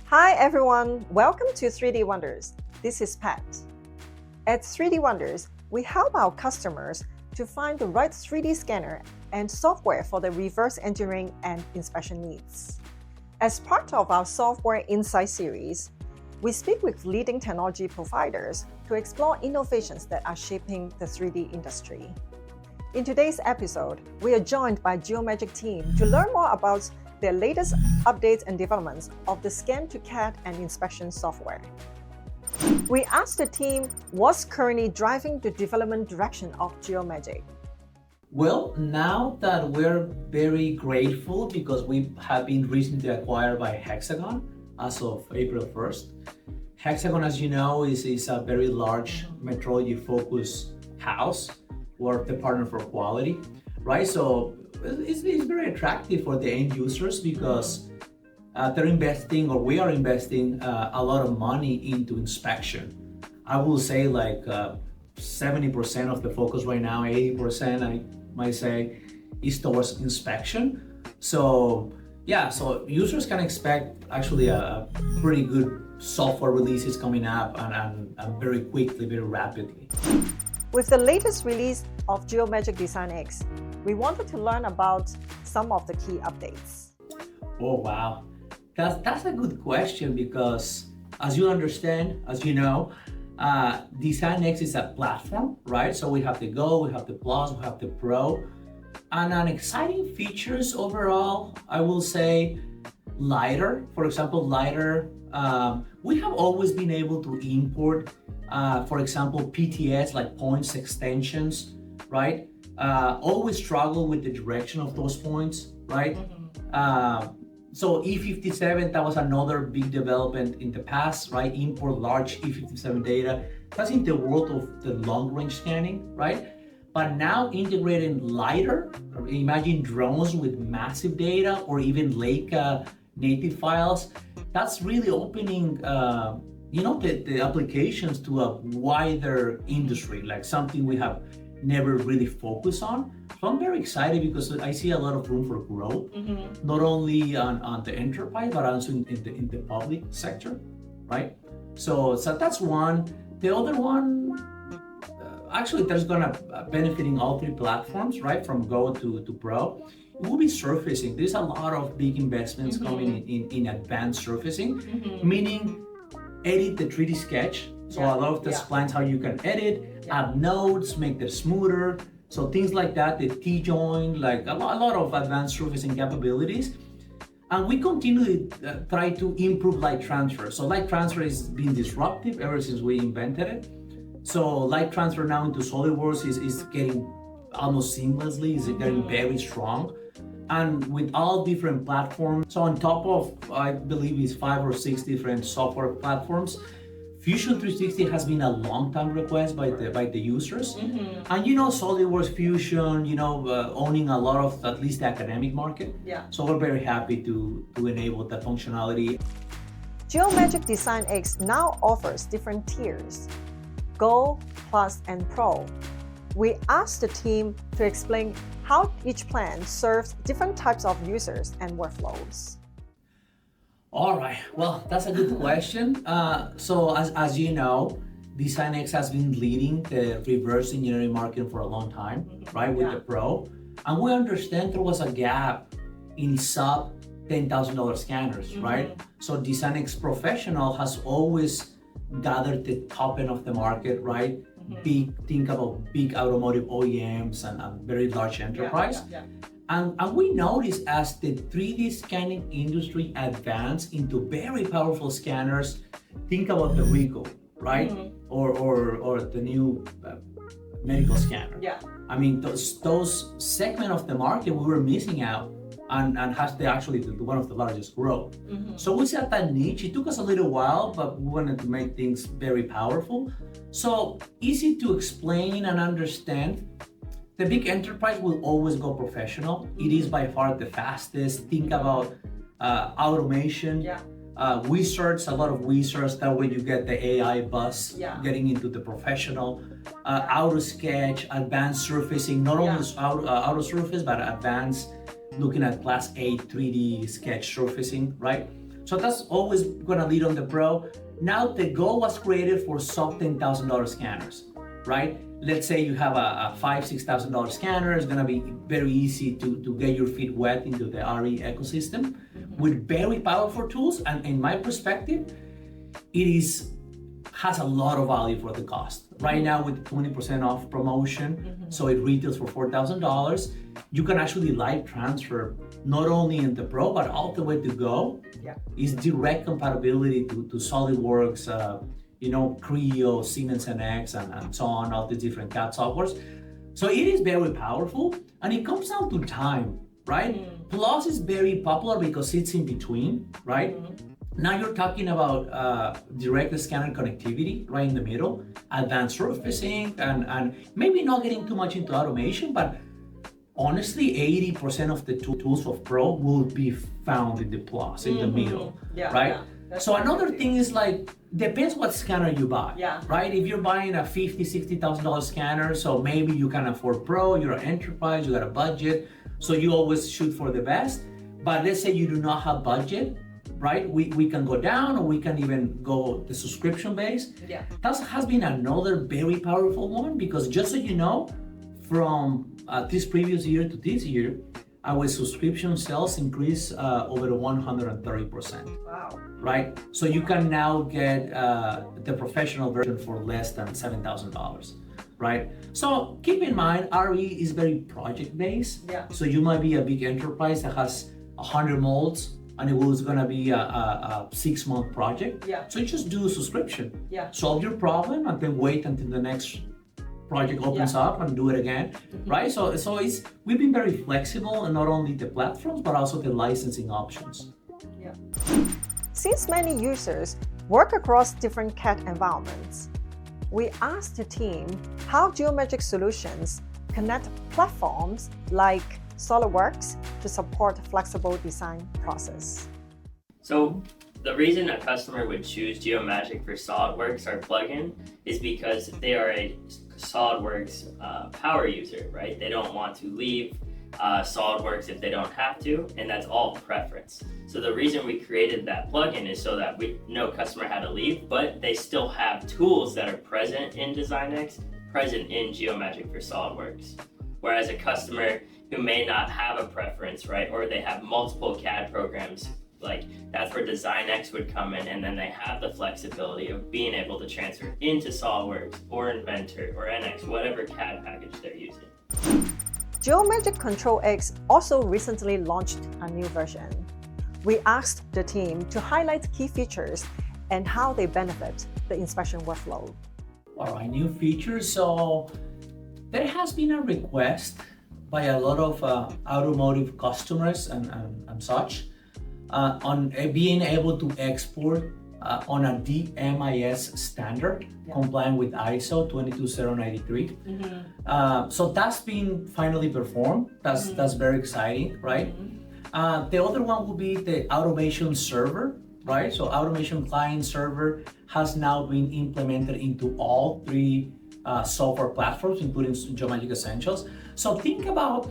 Hi everyone, welcome to 3D Wonders. This is Pat. At 3D Wonders, we help our customers to find the right 3D scanner and software for their reverse engineering and inspection needs. As part of our Software Insight series, we speak with leading technology providers to explore innovations that are shaping the 3D industry. In today's episode, we are joined by Geomagic team to learn more about their latest updates and developments of the scan to CAD and inspection software. We asked the team what's currently driving the development direction of Geomagic. Well, now that we're very grateful because we have been recently acquired by Hexagon as of April 1st. Hexagon, as you know, is a very large metrology-focused house. We're the partner for quality, right? So it's very attractive for the end users because they're investing, or we are investing, a lot of money into inspection. I will say like 70% of the focus right now, 80% I might say, is towards inspection. So yeah, so users can expect actually a pretty good software releases coming up and very quickly, very rapidly. With the latest release of Geomagic Design X, we wanted to learn about some of the key updates. Oh wow, that's a good question because as you understand, as you know, Design X is a platform, right? So we have the Go, we have the Plus, we have the Pro, and an exciting features overall, I will say, lighter. For example, lighter. We have always been able to import, for example, PTS, like points extensions, right? Always struggle with the direction of those points, right? So E57, that was another big development in the past, right? Import large E57 data. That's in the world of the long range scanning, right? But now integrating lighter, imagine drones with massive data or even Leica native files. That's really opening, the applications to a wider industry, like something we have never really focused on. So I'm very excited because I see a lot of room for growth, not only on the enterprise, but also in the public sector, right? So that's one. The other one, actually, there's gonna benefiting all three platforms, right? From Go to Pro. It will be surfacing. There's a lot of big investments coming in advanced surfacing, meaning edit the 3D sketch. So a lot of the plans how you can edit, add nodes, make them smoother. So things like that, the T-joint, like a lot of advanced surfacing capabilities. And we continue to try to improve light transfer. So light transfer has been disruptive ever since we invented it. So light transfer now into SolidWorks is getting almost seamlessly, is getting very strong. And with all different platforms, so on top of, I believe it's 5 or 6 different software platforms, Fusion 360 has been a long-time request by the users. And SolidWorks Fusion, owning a lot of at least the academic market. So we're very happy to enable that functionality. Geomagic Design X now offers different tiers, Go, Plus, and Pro. We asked the team to explain how each plan serves different types of users and workflows. All right, well, that's a good question. So as you know, Design X has been leading the reverse engineering market for a long time, right, with the Pro. And we understand there was a gap in sub $10,000 scanners, right? So Design X Professional has always gathered the top end of the market, right? Think about big automotive OEMs and very large enterprise. And we noticed as the 3D scanning industry advanced into very powerful scanners, think about the Rico, right? Or the new medical scanner. I mean, those segment of the market we were missing out and has one of the largest growth. So we set that niche. It took us a little while, but we wanted to make things very powerful. So easy to explain and understand. The big enterprise will always go professional. It is by far the fastest. Think about automation. Wizards, a lot of wizards, that way you get the AI buzz getting into the professional. Auto sketch, advanced surfacing, not only auto surface, but advanced looking at class A 3D sketch surfacing, right? So that's always gonna lead on the pro. Now the Go was created for sub $10,000 scanners, right? Let's say you have a $5,000-$6,000 scanner. It's gonna be very easy to get your feet wet into the RE ecosystem with very powerful tools. And in my perspective, it has a lot of value for the cost. Right now with 20% off promotion, so it retails for $4,000. You can actually live transfer not only in the Pro, but all the way to Go. Yeah. Is direct compatibility to SolidWorks, Creo, Siemens NX, and so on, all the different CAD softwares. So it is very powerful, and it comes down to time, right? Plus is very popular because it's in between, right? Now you're talking about direct scanner connectivity right in the middle, advanced surfacing, and maybe not getting too much into automation, but honestly, 80% of the tools of Pro will be found in the Plus, in the middle, right? Yeah. So another thing is like, depends what scanner you buy, right? If you're buying a $50,000, $60,000 scanner, so maybe you can afford Pro, you're an enterprise, you got a budget, so you always shoot for the best. But let's say you do not have budget, right? We can go down, or we can even go the subscription base. Yeah. That has been another very powerful one, because just so you know, from this previous year to this year, our subscription sales increased over 130%. Wow. Right? So you can now get the professional version for less than $7,000. Right? So keep in mind, RE is very project-based. Yeah. So you might be a big enterprise that has 100 molds, and it was gonna be a 6-month project. Yeah. So you just do a subscription. Yeah. Solve your problem, and then wait until the next project opens up and do it again, right? So we've been very flexible, and not only the platforms, but also the licensing options. Yeah. Since many users work across different CAD environments, we asked the team how Geomagic solutions connect platforms like SolidWorks to support flexible design process. So the reason a customer would choose Geomagic for SolidWorks, our plugin, is because they are a SolidWorks power user, right? They don't want to leave SolidWorks if they don't have to, and that's all preference. So the reason we created that plugin is so that no customer had to leave, but they still have tools that are present in Design X, present in Geomagic for SolidWorks. Whereas a customer who may not have a preference, right, or they have multiple CAD programs, like that's where Design X would come in, and then they have the flexibility of being able to transfer into SolidWorks or Inventor or NX, whatever CAD package they're using. Geomagic Control X also recently launched a new version. We asked the team to highlight key features and how they benefit the inspection workflow. All right, new features. So there has been a request by a lot of automotive customers and such on being able to export on a DMIS standard, compliant with ISO 22093. So that's been finally performed. That's very exciting, right? The other one will be the automation server, right? So automation client server has now been implemented into all 3 software platforms, including Geomagic Essentials. So think about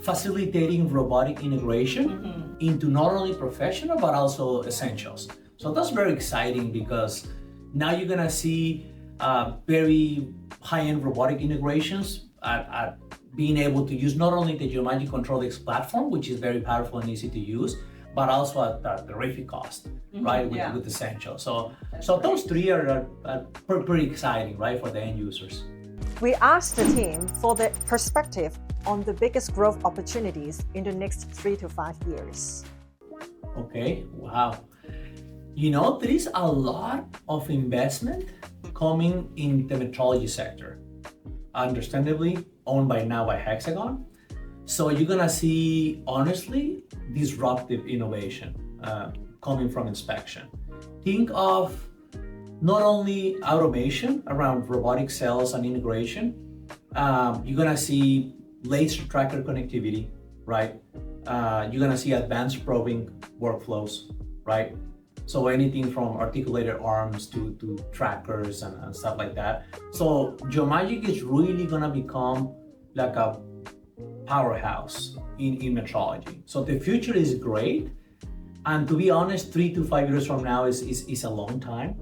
facilitating robotic integration into not only professional, but also essentials. So that's very exciting, because now you're gonna see very high-end robotic integrations at being able to use not only the Geomagic Control X platform, which is very powerful and easy to use, but also at a terrific cost, right, with Essentials. So those 3 are pretty exciting, right, for the end users. We asked the team for the perspective on the biggest growth opportunities in the next 3 to 5 years. Okay, wow. You know, there is a lot of investment coming in the metrology sector, understandably owned by Hexagon. So you're gonna see, honestly, disruptive innovation coming from inspection. Think of not only automation around robotic cells and integration, you're gonna see laser tracker connectivity, right? You're gonna see advanced probing workflows, right? So anything from articulated arms to trackers and stuff like that. So Geomagic is really gonna become like a powerhouse in metrology. So the future is great. And to be honest, 3 to 5 years from now is a long time.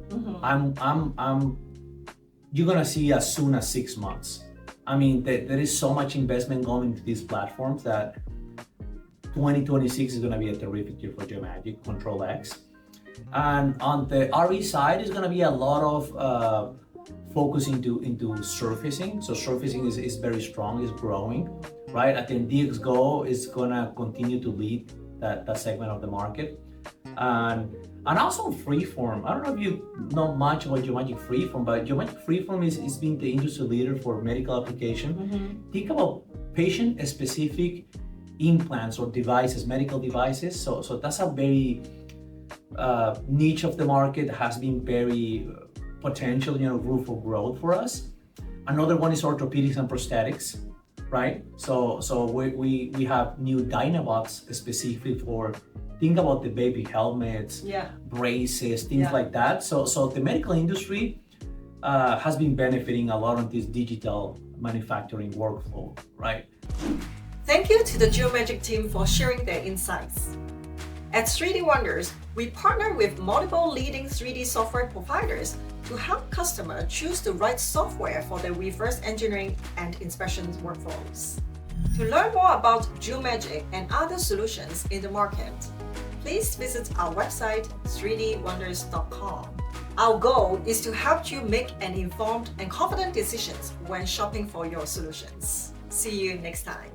You're gonna see as soon as 6 months. I mean, there is so much investment going into these platforms that 2026 is gonna be a terrific year for Geomagic Control X. And on the RE side is gonna be a lot of focus into surfacing. So surfacing is very strong, is growing, right? I think DXGo is gonna continue to lead that segment of the market. And also freeform. I don't know if you know much about Geomagic Freeform, but Geomagic Freeform is being the industry leader for medical application. Think about patient-specific implants or devices, medical devices. So that's a very niche of the market, has been very potential, room for growth for us. Another one is orthopedics and prosthetics, right? So we have new Dynabots specifically for, think about the baby helmets, braces, things like that. So the medical industry has been benefiting a lot on this digital manufacturing workflow, right? Thank you to the Geomagic team for sharing their insights. At 3D Wonders, we partner with multiple leading 3D software providers to help customers choose the right software for their reverse engineering and inspection workflows. To learn more about Geomagic and other solutions in the market, please visit our website 3dwonders.com. Our goal is to help you make an informed and confident decisions when shopping for your solutions. See you next time.